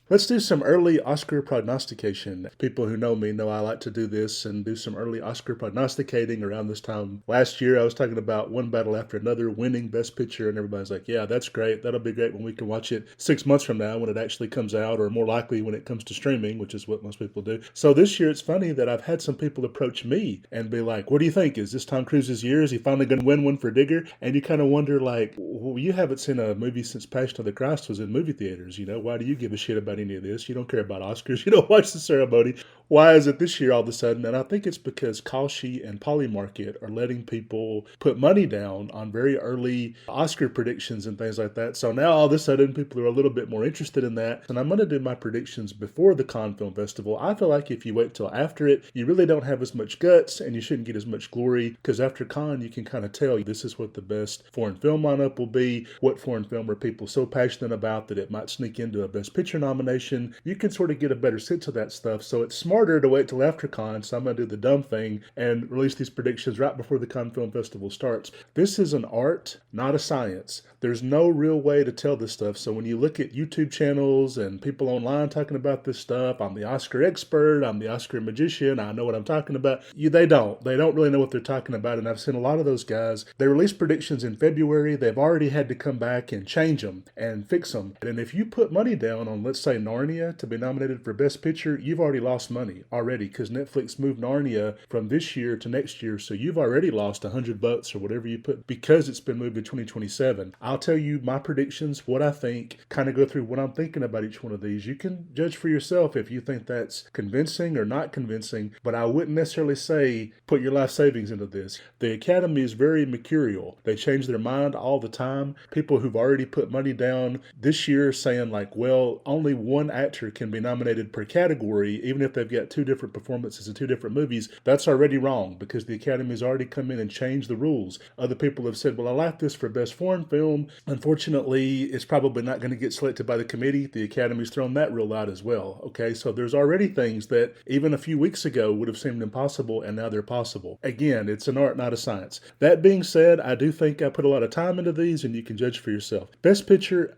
Let's do some early Oscar prognostication. People who know me know I like to do this and do some early Oscar prognosticating around this time. Last year, I was talking about one battle after another winning Best Picture, and everybody's like, yeah, that's great. That'll be great when we can watch it 6 months from now when it actually comes out, or more likely when it comes to streaming, which is what most people do. So this year, it's funny that I've had some people approach me and be like, what do you think? Is this Tom Cruise's year? Is he finally going to win one for Digger? And you kind of wonder, like, well, you haven't seen a movie since Passion of the Christ was in movie theaters. Why do you give a shit about any of this? You don't care about Oscars. You don't watch the ceremony. Why is it this year all of a sudden? And I think it's because Kalshi and Polymarket are letting people put money down on very early Oscar predictions and things like that. So now all of a sudden people are a little bit more interested in that. And I'm going to do my predictions before the Cannes Film Festival. I feel like if you wait till after it, you really don't have as much guts and you shouldn't get as much glory, because after Cannes, you can kind of tell this is what the best foreign film lineup will be, what foreign film are people so passionate about that it might sneak into a Best Picture nomination. You can sort of get a better sense of that stuff. So it's smarter to wait till after Cannes. So I'm going to do the dumb thing and release these predictions right before the Cannes Film Festival starts. This is an art, not a science. There's no real way to tell this stuff. So when you look at YouTube channels and people online talking about this stuff, I'm the Oscar expert, I'm the Oscar magician, I know what I'm talking about. They don't really know what they're talking about. And I've seen a lot of those guys. They release predictions in February. They've already had to come back and change them and fix them. And if you put money down on, let's say, Narnia to be nominated for Best Picture, you've already lost money already, because Netflix moved Narnia from this year to next year. So you've already lost $100 or whatever you put, because it's been moved to 2027. I'll tell you my predictions, what I think, kind of go through what I'm thinking about each one of these. You can judge for yourself if you think that's convincing or not convincing, but I wouldn't necessarily say put your life savings into this. The Academy is very mercurial. They change their mind all the time. People who've already put money down this year saying like, well, only one actor can be nominated per category, even if they've got two different performances in two different movies. That's already wrong, because the Academy has already come in and changed the rules. Other people have said, well, I like this for Best Foreign Film. Unfortunately, it's probably not going to get selected by the committee. The Academy's thrown that rule out as well. Okay, so there's already things that even a few weeks ago would have seemed impossible, and now they're possible. Again, it's an art, not a science. That being said, I do think I put a lot of time into these, and you can judge for yourself. Best Picture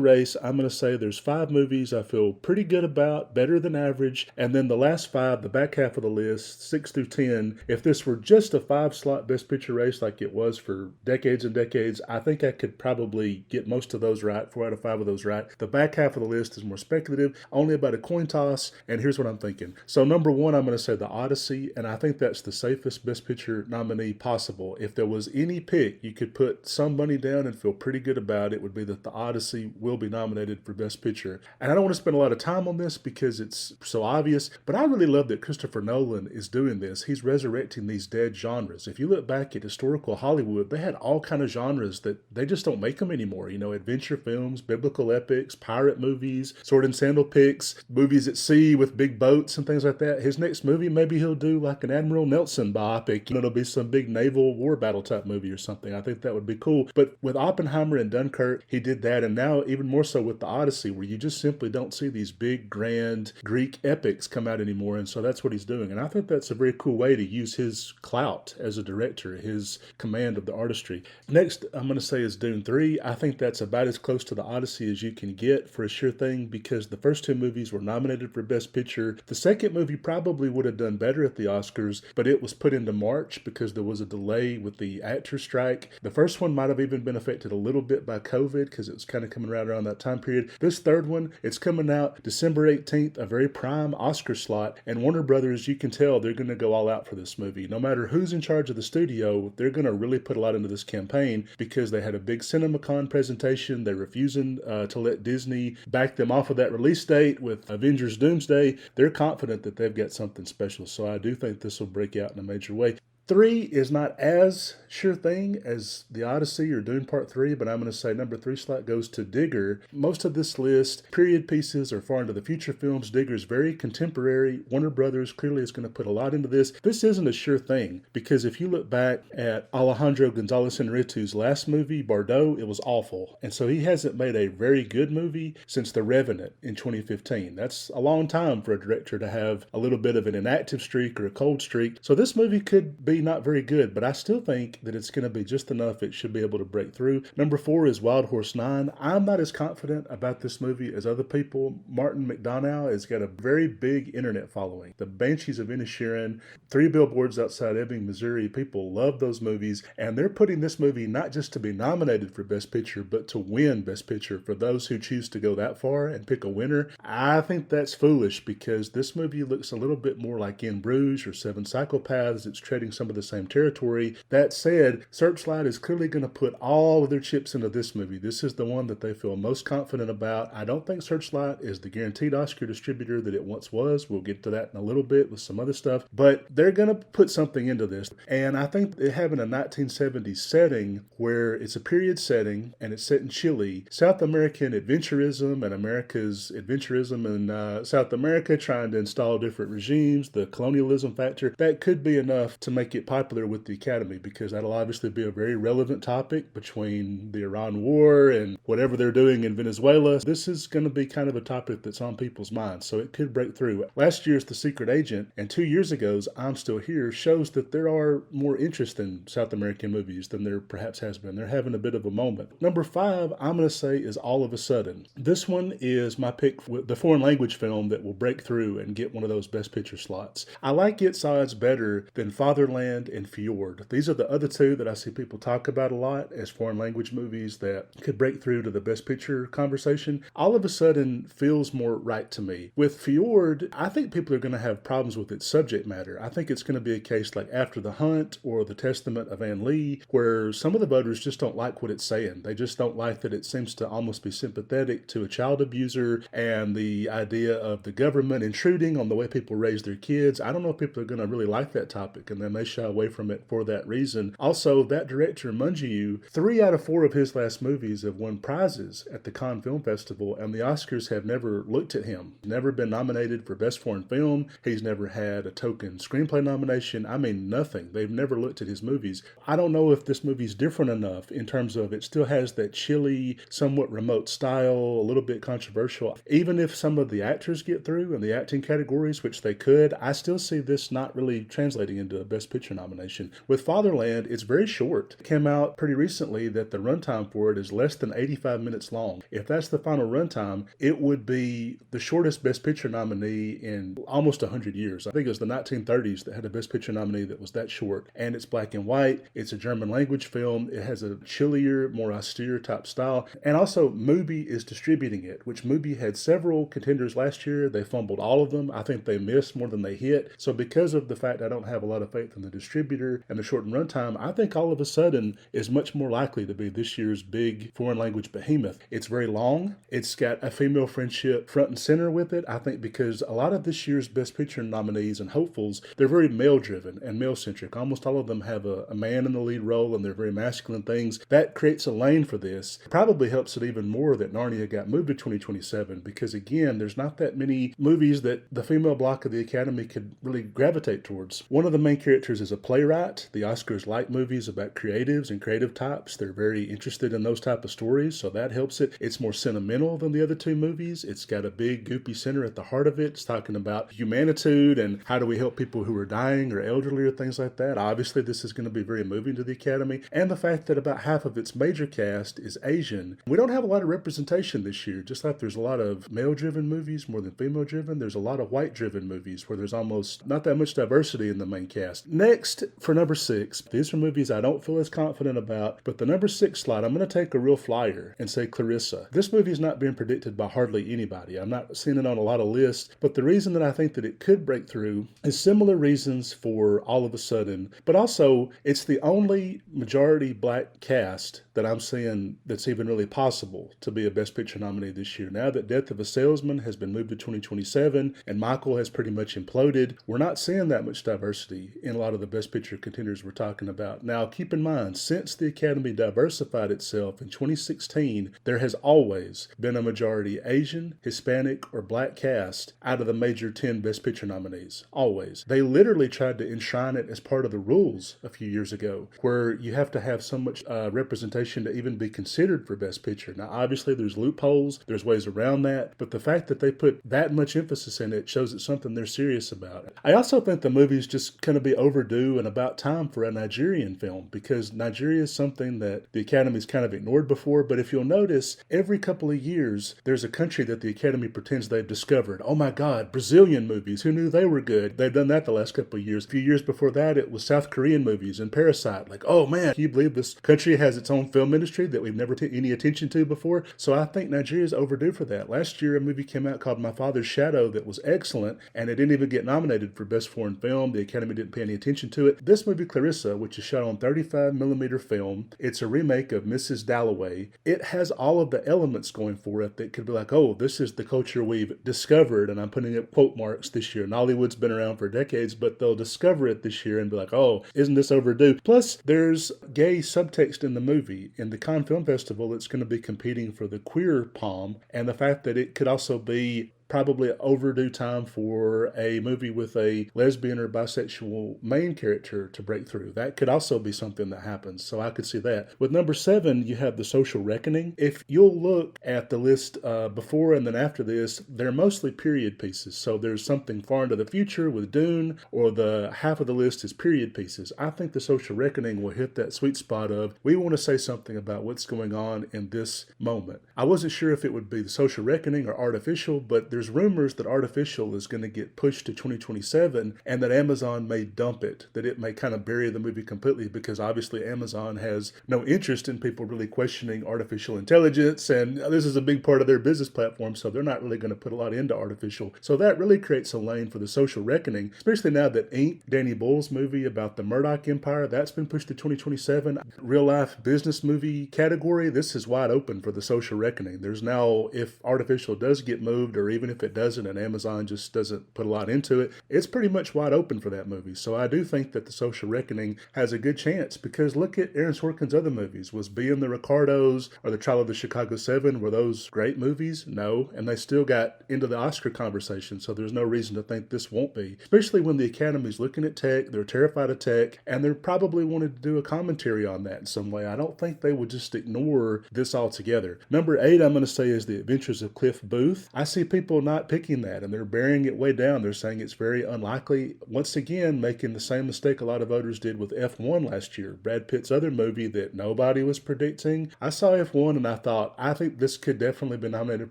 race, I'm going to say there's 5 movies I feel pretty good about, better than average, and then the last 5, the back half of the list, 6 through 10, if this were just a 5-slot Best Picture race like it was for decades and decades, I think I could probably get most of those right, 4 out of 5 of those right. The back half of the list is more speculative, only about a coin toss, and here's what I'm thinking. So number 1, I'm going to say The Odyssey, and I think that's the safest Best Picture nominee possible. If there was any pick you could put some money down and feel pretty good about, it would be that The Odyssey will be nominated for Best Picture. And I don't want to spend a lot of time on this because it's so obvious, but I really love that Christopher Nolan is doing this. He's resurrecting these dead genres. If you look back at historical Hollywood, they had all kind of genres that they just don't make them anymore. Adventure films, biblical epics, pirate movies, sword and sandal picks, movies at sea with big boats and things like that. His next movie, maybe he'll do like an Admiral Nelson biopic. It'll be some big naval war battle type movie or something. I think that would be cool. But with Oppenheimer and Dunkirk, he did that, and now even more so with The Odyssey, where you just simply don't see these big, grand Greek epics come out anymore, and so that's what he's doing. And I think that's a very cool way to use his clout as a director, his command of the artistry. Next, I'm going to say is Dune 3. I think that's about as close to The Odyssey as you can get for a sure thing, because the first 2 movies were nominated for Best Picture. The second movie probably would have done better at the Oscars, but it was put into March because there was a delay with the actor strike. The first one might have even been affected a little bit by COVID because it was kind of coming right around that time period. This third one, it's coming out December 18th, a very prime Oscar slot, and Warner Brothers, you can tell they're going to go all out for this movie. No matter who's in charge of the studio, they're going to really put a lot into this campaign because they had a big CinemaCon presentation. They're refusing to let Disney back them off of that release date with Avengers Doomsday. They're confident that they've got something special, so I do think this will break out in a major way. 3 is not as sure thing as The Odyssey or Dune Part 3, but I'm going to say number 3 slot goes to Digger. Most of this list, period pieces or far into the future films. Digger is very contemporary. Warner Brothers clearly is going to put a lot into this. This isn't a sure thing, because if you look back at Alejandro Gonzalez Iñárritu's last movie, Bardo, it was awful. And so he hasn't made a very good movie since The Revenant in 2015. That's a long time for a director to have a little bit of an inactive streak or a cold streak. So this movie could be be not very good, but I still think that it's going to be just enough it should be able to break through. Number 4 is Wild Horse 9. I'm not as confident about this movie as other people. Martin McDonough has got a very big internet following. The Banshees of Inisherin, 3 Billboards Outside Ebbing, Missouri. People love those movies, and they're putting this movie not just to be nominated for Best Picture, but to win Best Picture. For those who choose to go that far and pick a winner, I think that's foolish because this movie looks a little bit more like In Bruges or Seven Psychopaths. It's treading some of the same territory. That said, Searchlight is clearly going to put all of their chips into this movie. This is the one that they feel most confident about. I don't think Searchlight is the guaranteed Oscar distributor that it once was. We'll get to that in a little bit with some other stuff, but they're going to put something into this. And I think it having a 1970s setting where it's a period setting and it's set in Chile, South American adventurism and America's adventurism in South America, trying to install different regimes, the colonialism factor, that could be enough to make it popular with the Academy, because that'll obviously be a very relevant topic between the Iran War and whatever they're doing in Venezuela. This is going to be kind of a topic that's on people's minds, so it could break through. Last year's The Secret Agent and 2 years ago's I'm Still Here shows that there are more interest in South American movies than there perhaps has been. They're having a bit of a moment. Number 5, I'm going to say, is All of a Sudden. This one is my pick with the foreign language film that will break through and get one of those Best Picture slots. I like its odds better than Fatherland and Fjord. These are the other two that I see people talk about a lot as foreign language movies that could break through to the Best Picture conversation. All of a Sudden feels more right to me. With Fjord, I think people are going to have problems with its subject matter. I think it's going to be a case like After the Hunt or The Testament of Anne Lee, where some of the voters just don't like what it's saying. They just don't like that it seems to almost be sympathetic to a child abuser and the idea of the government intruding on the way people raise their kids. I don't know if people are going to really like that topic, and they may shy away from it for that reason. Also, that director, Mungiu, 3 out of 4 of his last movies have won prizes at the Cannes Film Festival, and the Oscars have never looked at him. Never been nominated for Best Foreign Film. He's never had a token screenplay nomination. I mean, nothing. They've never looked at his movies. I don't know if this movie's different enough in terms of it still has that chilly, somewhat remote style, a little bit controversial. Even if some of the actors get through in the acting categories, which they could, I still see this not really translating into a Best Picture nomination. With Fatherland, it's very short. It came out pretty recently that the runtime for it is less than 85 minutes long. If that's the final runtime, it would be the shortest Best Picture nominee in almost 100 years. I think it was the 1930s that had a Best Picture nominee that was that short. And it's black and white. It's a German language film. It has a chillier, more austere type style. And also, Mubi is distributing it, which Mubi had several contenders last year. They fumbled all of them. I think they missed more than they hit. So because of the fact I don't have a lot of faith in the distributor and the shortened runtime, I think All of a Sudden is much more likely to be this year's big foreign language behemoth. It's very long. It's got a female friendship front and center with it, I think, because a lot of this year's Best Picture nominees and hopefuls, they're very male-driven and male-centric. Almost all of them have a man in the lead role, and they're very masculine things. That creates a lane for this. Probably helps it even more that Narnia got moved to 2027, because again, there's not that many movies that the female block of the Academy could really gravitate towards. One of the main characters is a playwright. The Oscars like movies about creatives and creative types. They're very interested in those type of stories, so that helps it. It's more sentimental than the other two movies. It's got a big goopy center at the heart of it. It's talking about humanitude and how do we help people who are dying or elderly or things like that. Obviously, this is going to be very moving to the Academy. And the fact that about half of its major cast is Asian. We don't have a lot of representation this year. Just like there's a lot of male-driven movies more than female-driven, there's a lot of white-driven movies where there's almost not that much diversity in the main cast. Next, for number 6, these are movies I don't feel as confident about, but the number 6 slot, I'm going to take a real flyer and say Clarissa. This movie is not being predicted by hardly anybody. I'm not seeing it on a lot of lists, but the reason that I think that it could break through is similar reasons for All of a Sudden, but also it's the only majority black cast that I'm seeing that's even really possible to be a Best Picture nominee this year. Now that Death of a Salesman has been moved to 2027 and Michael has pretty much imploded, we're not seeing that much diversity in a lot of the Best Picture contenders we're talking about. Now, keep in mind, since the Academy diversified itself in 2016, there has always been a majority Asian, Hispanic, or black cast out of the major 10 Best Picture nominees. Always. They literally tried to enshrine it as part of the rules a few years ago, where you have to have so much representation to even be considered for Best Picture. Now, obviously, there's loopholes, there's ways around that, but the fact that they put that much emphasis in it shows it's something they're serious about. I also think the movie's just going to be over overdue and about time for a Nigerian film, because Nigeria is something that the Academy's kind of ignored before. But if you'll notice, every couple of years, there's a country that the Academy pretends they've discovered. Oh my God, Brazilian movies. Who knew they were good? They've done that the last couple of years. A few years before that, it was South Korean movies and Parasite. Like, oh man, can you believe this country has its own film industry that we've never taken any attention to before? So I think Nigeria's overdue for that. Last year, a movie came out called My Father's Shadow that was excellent, and it didn't even get nominated for Best Foreign Film. The Academy didn't pay any attention to it. This movie, Clarissa, which is shot on 35mm film, it's a remake of Mrs. Dalloway. It has all of the elements going for it that could be like, oh, this is the culture we've discovered, and I'm putting up quote marks this year. And Hollywood's been around for decades, but they'll discover it this year and be like, oh, isn't this overdue? Plus, there's gay subtext in the movie. In the Cannes Film Festival, it's going to be competing for the queer palm, and the fact that it could also be probably overdue time for a movie with a lesbian or bisexual main character to break through. That could also be something that happens, so I could see that. With number 7, you have The Social Reckoning. If you'll look at the list before and then after this, they're mostly period pieces. So there's something far into the future with Dune, or the half of the list is period pieces. I think The Social Reckoning will hit that sweet spot of, we want to say something about what's going on in this moment. I wasn't sure if it would be The Social Reckoning or Artificial, but there's rumors that Artificial is going to get pushed to 2027 and that Amazon may dump it, that it may kind of bury the movie completely, because obviously Amazon has no interest in people really questioning artificial intelligence, and this is a big part of their business platform, so they're not really going to put a lot into artificial. So that really creates a lane for The Social Reckoning, especially now that Ink, Danny Boyle's movie about the Murdoch Empire, that's been pushed to 2027. Real life business movie category, this is wide open for The Social Reckoning. There's now, if artificial does get moved, or even if it doesn't and Amazon just doesn't put a lot into it, it's pretty much wide open for that movie. So I do think that The Social Reckoning has a good chance, because look at Aaron Sorkin's other movies. Was Being the Ricardos or The Trial of the Chicago 7, were those great movies? No, and they still got into the Oscar conversation, so there's no reason to think this won't be, especially when the Academy's looking at tech, they're terrified of tech, and they're probably wanted to do a commentary on that in some way. I don't think they would just ignore this altogether. Number 8, I'm going to say, is The Adventures of Cliff Booth. I see people not picking that, and they're burying it way down. They're saying it's very unlikely. Once again, making the same mistake a lot of voters did with F1 last year, Brad Pitt's other movie that nobody was predicting. I saw F1 and I thought, I think this could definitely be nominated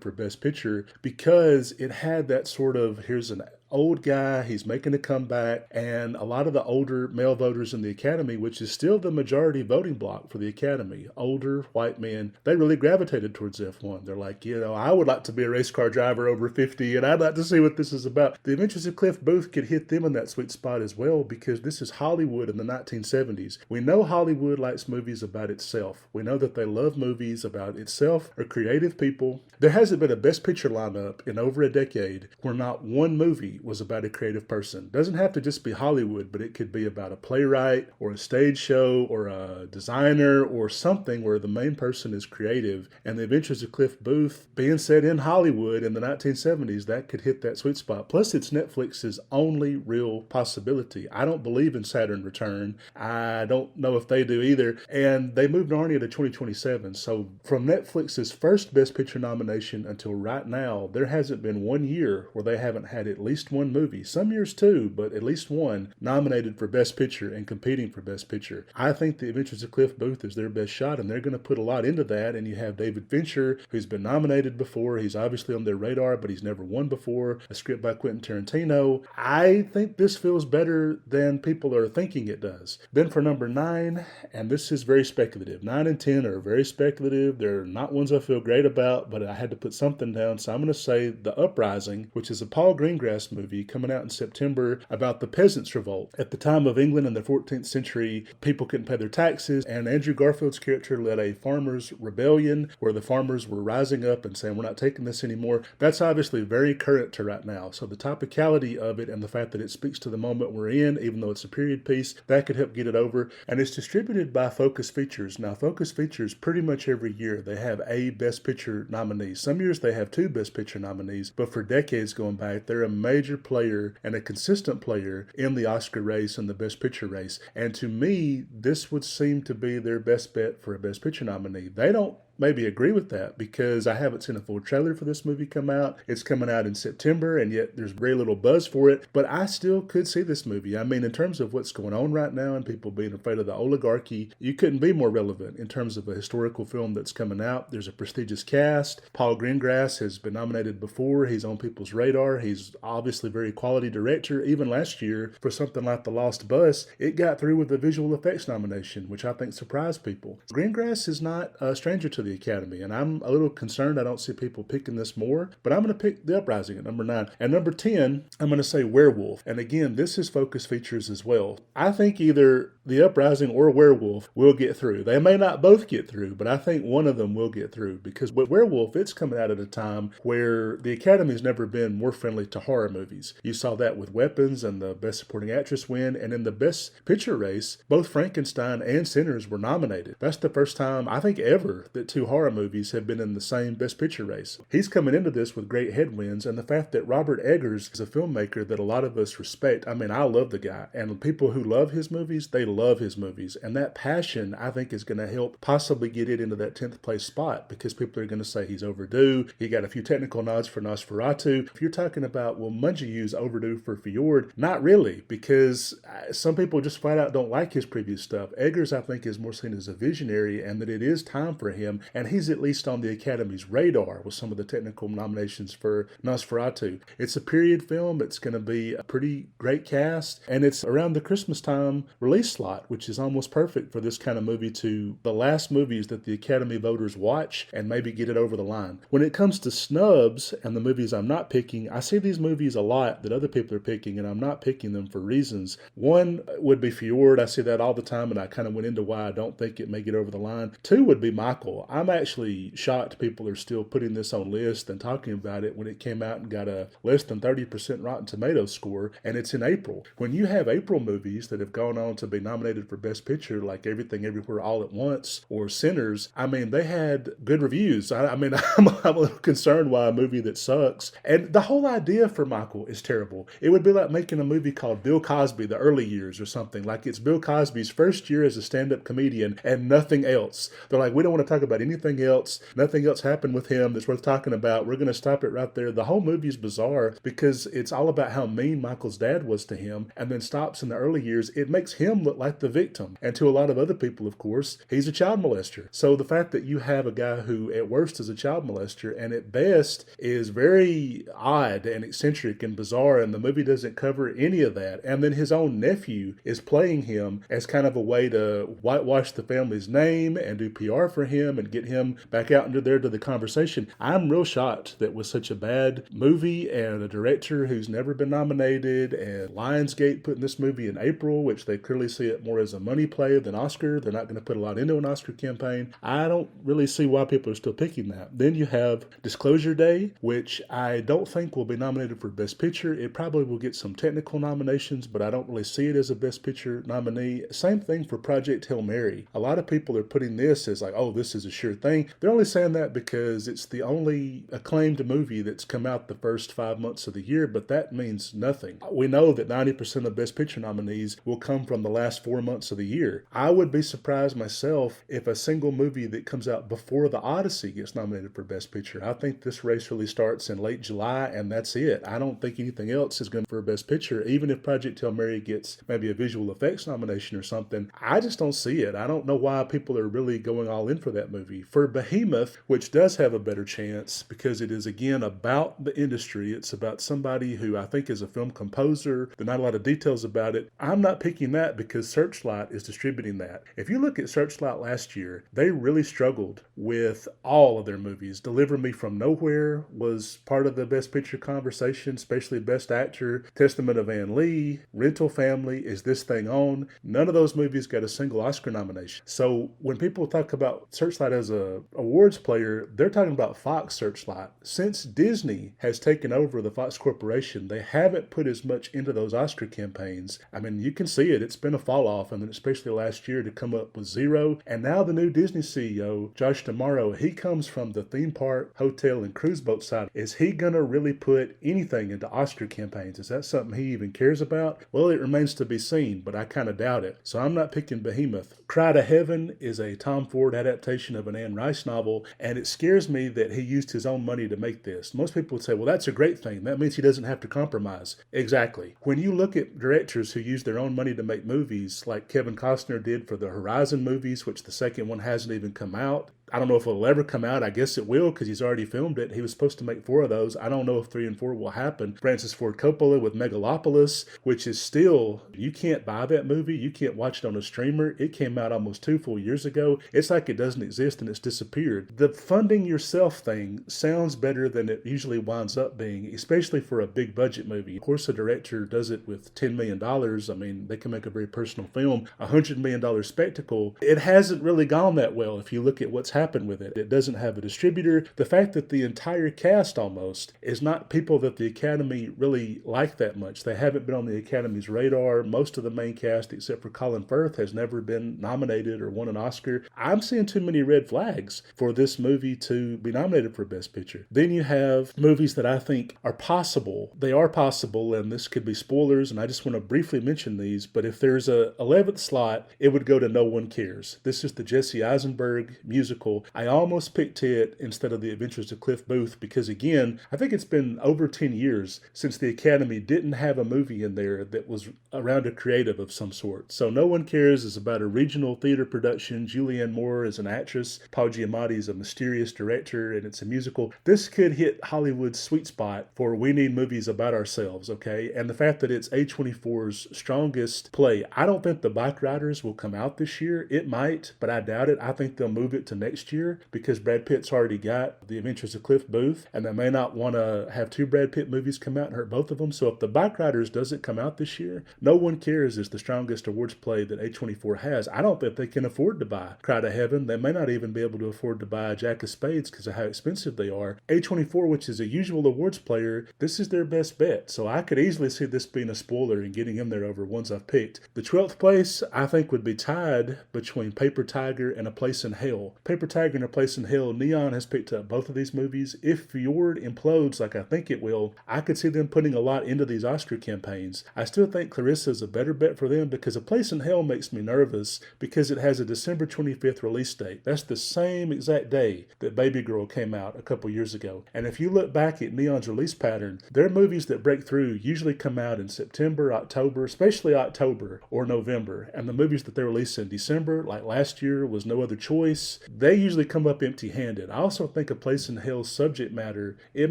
for Best Picture, because it had that sort of, here's an old guy, he's making a comeback, and a lot of the older male voters in the Academy, which is still the majority voting bloc for the Academy, older white men, they really gravitated towards F1. They're like, I would like to be a race car driver over 50, and I'd like to see what this is about. The Adventures of Cliff Booth could hit them in that sweet spot as well, because this is Hollywood in the 1970s. We know Hollywood likes movies about itself. We know that they love movies about itself or creative people. There hasn't been a Best Picture lineup in over a decade where not one movie was about a creative person. Doesn't have to just be Hollywood, but it could be about a playwright or a stage show or a designer or something where the main person is creative. And The Adventures of Cliff Booth being set in Hollywood in the 1970s, that could hit that sweet spot. Plus, it's Netflix's only real possibility. I don't believe in Saturn Return. I don't know if they do either. And they moved Narnia to 2027. So from Netflix's first Best Picture nomination until right now, there hasn't been 1 year where they haven't had at least one movie, some years two, but at least one, nominated for Best Picture and competing for Best Picture. I think The Adventures of Cliff Booth is their best shot, and they're going to put a lot into that. And you have David Fincher, who's been nominated before. He's obviously on their radar, but he's never won before. A script by Quentin Tarantino. I think this feels better than people are thinking it does. Then for number 9, and this is very speculative. 9 and 10 are very speculative. They're not ones I feel great about, but I had to put something down, so I'm going to say The Uprising, which is a Paul Greengrass movie coming out in September about the Peasants' Revolt. At the time of England in the 14th century, people couldn't pay their taxes, and Andrew Garfield's character led a farmers' rebellion where the farmers were rising up and saying, we're not taking this anymore. That's obviously very current to right now. So the topicality of it and the fact that it speaks to the moment we're in, even though it's a period piece, that could help get it over. And it's distributed by Focus Features. Now, Focus Features, pretty much every year, they have a Best Picture nominee. Some years they have 2 Best Picture nominees, but for decades going back, they're a major player and a consistent player in the Oscar race and the Best Picture race. And to me, this would seem to be their best bet for a Best Picture nominee. They don't maybe agree with that because I haven't seen a full trailer for this movie come out. It's coming out in September, and yet there's very little buzz for it. But I still could see this movie. I mean, in terms of what's going on right now and people being afraid of the oligarchy, you couldn't be more relevant in terms of a historical film that's coming out. There's a prestigious cast. Paul Greengrass has been nominated before. He's on people's radar. He's obviously a very quality director. Even last year, for something like The Lost Bus, it got through with a visual effects nomination, which I think surprised people. Greengrass is not a stranger to the Academy, and I'm a little concerned I don't see people picking this more, but I'm going to pick The Uprising at number 9. And number 10, I'm going to say Werewolf. And again, this is Focus Features as well. I think either The Uprising or Werewolf will get through. They may not both get through, but I think one of them will get through because with Werewolf, it's coming out at a time where the Academy's never been more friendly to horror movies. You saw that with Weapons and the Best Supporting Actress win, and in the Best Picture race, both Frankenstein and Sinners were nominated. That's the first time, I think, ever that two horror movies have been in the same Best Picture race. He's coming into this with great headwinds, and the fact that Robert Eggers is a filmmaker that a lot of us respect. I mean, I love the guy, and people who love his movies, they love his movies, and that passion, I think, is going to help possibly get it into that 10th place spot because people are going to say he's overdue. He got a few technical nods for Nosferatu. If you're talking about, will Mungiu's overdue for Fjord? Not really, because some people just flat out don't like his previous stuff. Eggers, I think, is more seen as a visionary and that it is time for him, and he's at least on the Academy's radar with some of the technical nominations for Nosferatu. It's a period film. It's going to be a pretty great cast, and it's around the Christmas time release slot, which is almost perfect for this kind of movie to the last movies that the Academy voters watch and maybe get it over the line. When it comes to snubs and the movies I'm not picking, I see these movies a lot that other people are picking, and I'm not picking them for reasons. One would be Fjord. I see that all the time, and I kind of went into why I don't think it may get over the line. Two would be Michael. I'm actually shocked people are still putting this on list and talking about it when it came out and got a less than 30% Rotten Tomatoes score, and it's in April. When you have April movies that have gone on to be nominated for Best Picture, like Everything Everywhere All at Once or Sinners, I mean, they had good reviews. I mean, I'm a little concerned why a movie that sucks. And the whole idea for Michael is terrible. It would be like making a movie called Bill Cosby, The Early Years or something. Like it's Bill Cosby's first year as a stand-up comedian and nothing else. They're like, we don't want to talk about anything else. Nothing else happened with him that's worth talking about. We're going to stop it right there. The whole movie is bizarre because it's all about how mean Michael's dad was to him and then stops in the early years. It makes him look like the victim. And to a lot of other people, of course, he's a child molester. So the fact that you have a guy who at worst is a child molester and at best is very odd and eccentric and bizarre, and the movie doesn't cover any of that. And then his own nephew is playing him as kind of a way to whitewash the family's name and do PR for him and get him back out into there to the conversation. I'm real shocked that with such a bad movie and a director who's never been nominated and Lionsgate putting this movie in April, which they clearly see it more as a money play than Oscar. They're not going to put a lot into an Oscar campaign. I don't really see why people are still picking that. Then you have Disclosure Day, which I don't think will be nominated for Best Picture. It probably will get some technical nominations, but I don't really see it as a Best Picture nominee. Same thing for Project Hail Mary. A lot of people are putting this as like, oh, this is a sure thing. They're only saying that because it's the only acclaimed movie that's come out the first 5 months of the year, but that means nothing. We know that 90% of Best Picture nominees will come from the last 4 months of the year. I would be surprised myself if a single movie that comes out before The Odyssey gets nominated for Best Picture. I think this race really starts in late July, and that's it. I don't think anything else is going for Best Picture, even if Project Hail Mary gets maybe a visual effects nomination or something. I just don't see it. I don't know why people are really going all in for that movie. For Behemoth, which does have a better chance because it is, again, about the industry. It's about somebody who I think is a film composer. There are not a lot of details about it. I'm not picking that because Searchlight is distributing that. If you look at Searchlight last year, they really struggled with all of their movies. Deliver Me From Nowhere was part of the Best Picture conversation, especially Best Actor. Testament of Ann Lee, Rental Family, Is This Thing On? None of those movies got a single Oscar nomination. So when people talk about Searchlight as a awards player, they're talking about Fox Searchlight. Since Disney has taken over the Fox Corporation, they haven't put as much into those Oscar campaigns. I mean, you can see it. It's been a fall off, and then especially last year to come up with zero. And now the new Disney CEO, Josh D'Amaro, he comes from the theme park, hotel, and cruise boat side. Is he going to really put anything into Oscar campaigns? Is that something he even cares about? Well, it remains to be seen, but I kind of doubt it. So I'm not picking Behemoth. Cry to Heaven is a Tom Ford adaptation of an Anne Rice novel, and it scares me that he used his own money to make this. Most people would say, well, that's a great thing. That means he doesn't have to compromise. Exactly. When you look at directors who use their own money to make movies, like Kevin Costner did for the Horizon movies, which the second one hasn't even come out. I don't know if it'll ever come out. I guess it will because he's already filmed it. He was supposed to make 4 of those. I don't know if 3 and 4 will happen. Francis Ford Coppola with Megalopolis, which is still, you can't buy that movie. You can't watch it on a streamer. It came out almost 2 full years ago. It's like it doesn't exist and it's disappeared. The funding yourself thing sounds better than it usually winds up being, especially for a big budget movie. Of course, a director does it with $10 million. I mean, they can make a very personal film. $100 million spectacle. It hasn't really gone that well if you look at what's happened with it. It doesn't have a distributor. The fact that the entire cast almost is not people that the Academy really like that much. They haven't been on the Academy's radar. Most of the main cast, except for Colin Firth, has never been nominated or won an Oscar. I'm seeing too many red flags for this movie to be nominated for Best Picture. Then you have movies that I think are possible. They are possible, and this could be spoilers, and I just want to briefly mention these, but if there's a 11th slot, it would go to No One Cares. This is the Jesse Eisenberg musical. I almost picked it instead of The Adventures of Cliff Booth because, again, I think it's been over 10 years since the Academy didn't have a movie in there that was around a creative of some sort. So No One Cares is about a regional theater production. Julianne Moore is an actress. Paul Giamatti is a mysterious director, and it's a musical. This could hit Hollywood's sweet spot for we need movies about ourselves, okay? And the fact that it's A24's strongest play. I don't think The Bike Riders will come out this year. It might, but I doubt it. I think they'll move it to next year because Brad Pitt's already got The Adventures of Cliff Booth, and they may not want to have 2 Brad Pitt movies come out and hurt both of them. So if The Bike Riders doesn't come out this year, No One Cares is the strongest awards play that A24 has. I don't think they can afford to buy Cry to Heaven. They may not even be able to afford to buy Jack of Spades because of how expensive they are. A24, which is a usual awards player, this is their best bet. So I could easily see this being a spoiler and getting in there over ones I've picked. The 12th place, I think, would be tied between Paper Tiger and A Place in Hell. Paper Tiger and A Place in Hell, Neon has picked up both of these movies. If Fjord implodes like I think it will, I could see them putting a lot into these Oscar campaigns. I still think Clarissa is a better bet for them because A Place in Hell makes me nervous because it has a December 25th release date. That's the same exact day that Baby Girl came out a couple years ago. And if you look back at Neon's release pattern, their movies that break through usually come out in September, October, especially October or November. And the movies that they release in December, like last year was No Other Choice, they usually come up empty-handed. I also think A Place in Hell's subject matter, it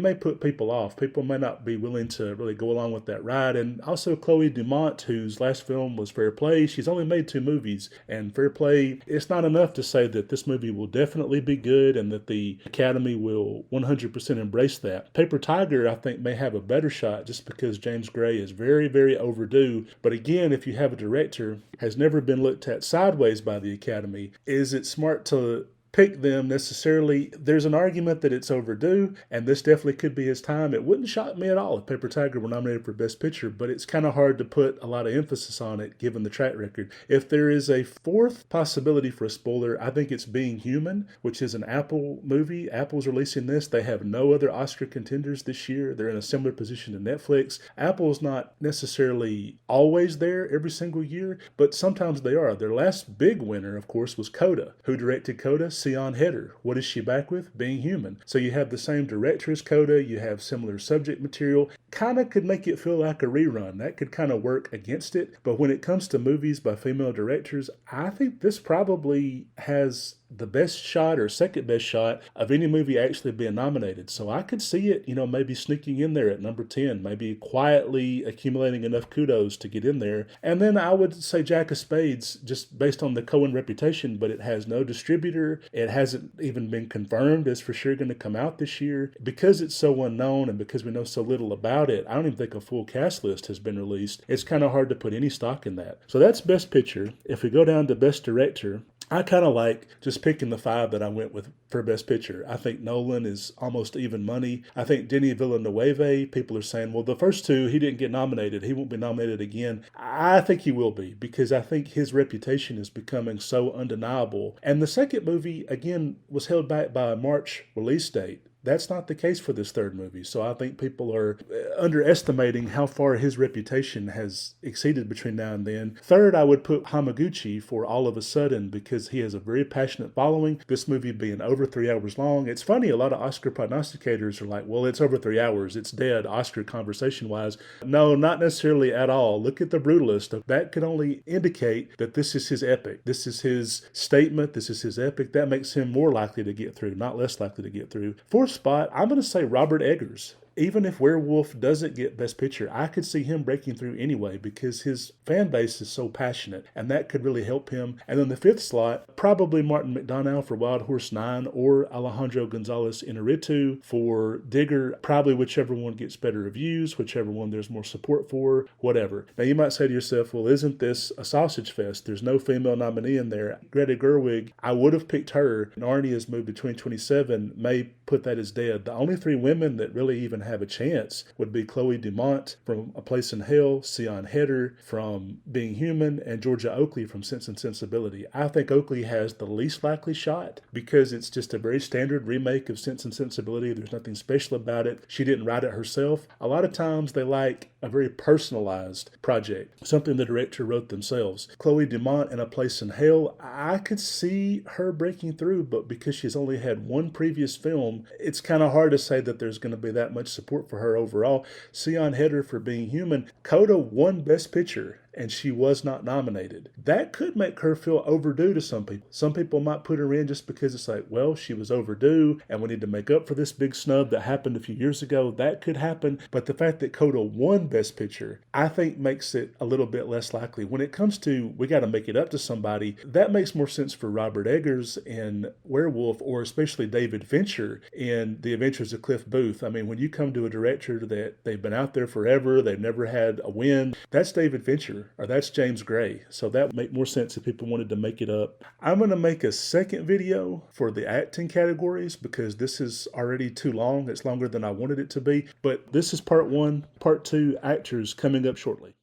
may put people off. People may not be willing to really go along with that ride. And also Chloe Dumont, whose last film was Fair Play, she's only made 2 movies. And Fair Play, it's not enough to say that this movie will definitely be good and that the Academy will 100% embrace that. Paper Tiger, I think, may have a better shot just because James Gray is very, very overdue. But again, if you have a director has never been looked at sideways by the Academy, is it smart to pick them necessarily? There's an argument that it's overdue, and this definitely could be his time. It wouldn't shock me at all if Paper Tiger were nominated for Best Picture, but it's kind of hard to put a lot of emphasis on it given the track record. If there is a 4th possibility for a spoiler, I think it's Being Human, which is an Apple movie. Apple's releasing this. They have no other Oscar contenders this year. They're in a similar position to Netflix. Apple's not necessarily always there every single year, but sometimes they are. Their last big winner, of course, was Coda. Who directed Coda? Sion Heder. What is she back with? Being Human. So you have the same director as Coda, you have similar subject material. Kind of could make it feel like a rerun. That could kind of work against it. But when it comes to movies by female directors, I think this probably has the best shot or second best shot of any movie actually being nominated. So I could see it, maybe sneaking in there at number 10, maybe quietly accumulating enough kudos to get in there. And then I would say Jack of Spades, just based on the Coen reputation, but it has no distributor. It hasn't even been confirmed as for sure going to come out this year. Because it's so unknown and because we know so little about it, I don't even think a full cast list has been released. It's kind of hard to put any stock in that. So that's Best Picture. If we go down to Best Director, I kind of like just picking the 5 that I went with for Best Picture. I think Nolan is almost even money. I think Denis Villeneuve, people are saying, well, the first 2, he didn't get nominated. He won't be nominated again. I think he will be because I think his reputation is becoming so undeniable. And the second movie, again, was held back by a March release date. That's not the case for this third movie. So I think people are underestimating how far his reputation has exceeded between now and then. Third, I would put Hamaguchi for All of a Sudden because he has a very passionate following. This movie being over 3 hours long. It's funny, a lot of Oscar prognosticators are like, well, it's over 3 hours. It's dead, Oscar conversation-wise. No, not necessarily at all. Look at The Brutalist. That could only indicate that this is his epic. This is his statement. This is his epic. That makes him more likely to get through, not less likely to get through. Fourth spot, I'm going to say Robert Eggers. Even if Werewolf doesn't get Best Picture, I could see him breaking through anyway because his fan base is so passionate, and that could really help him. And then the fifth slot, probably Martin McDonough for Wild Horse 9 or Alejandro Gonzalez Inarritu for Digger, probably whichever one gets better reviews, whichever one there's more support for, whatever. Now you might say to yourself, well, isn't this a sausage fest? There's no female nominee in there. Greta Gerwig, I would have picked her. Narnia has moved between 27, may put that as dead. The only three women that really even have a chance would be Chloe Dumont from A Place in Hell, Sion Heder from Being Human, and Georgia Oakley from Sense and Sensibility. I think Oakley has the least likely shot because it's just a very standard remake of Sense and Sensibility. There's nothing special about it. She didn't write it herself. A lot of times they like a very personalized project, something the director wrote themselves. Chloe Dumont in A Place in Hell, I could see her breaking through, but because she's only had one previous film, it's kind of hard to say that there's going to be that much support for her overall. Sion Heder for Being Human, Coda won Best Picture, and she was not nominated. That could make her feel overdue to some people. Some people might put her in just because it's like, well, she was overdue, and we need to make up for this big snub that happened a few years ago. That could happen, but the fact that Coda won Best Picture, I think makes it a little bit less likely. When it comes to, we got to make it up to somebody, that makes more sense for Robert Eggers in Werewolf, or especially David Fincher in The Adventures of Cliff Booth. I mean, when you come to a director that they've been out there forever, they've never had a win, that's David Fincher, or that's James Gray. So that would make more sense if people wanted to make it up. I'm going to make a second video for the acting categories because this is already too long. It's longer than I wanted it to be. But this is part one. Part two, actors, coming up shortly.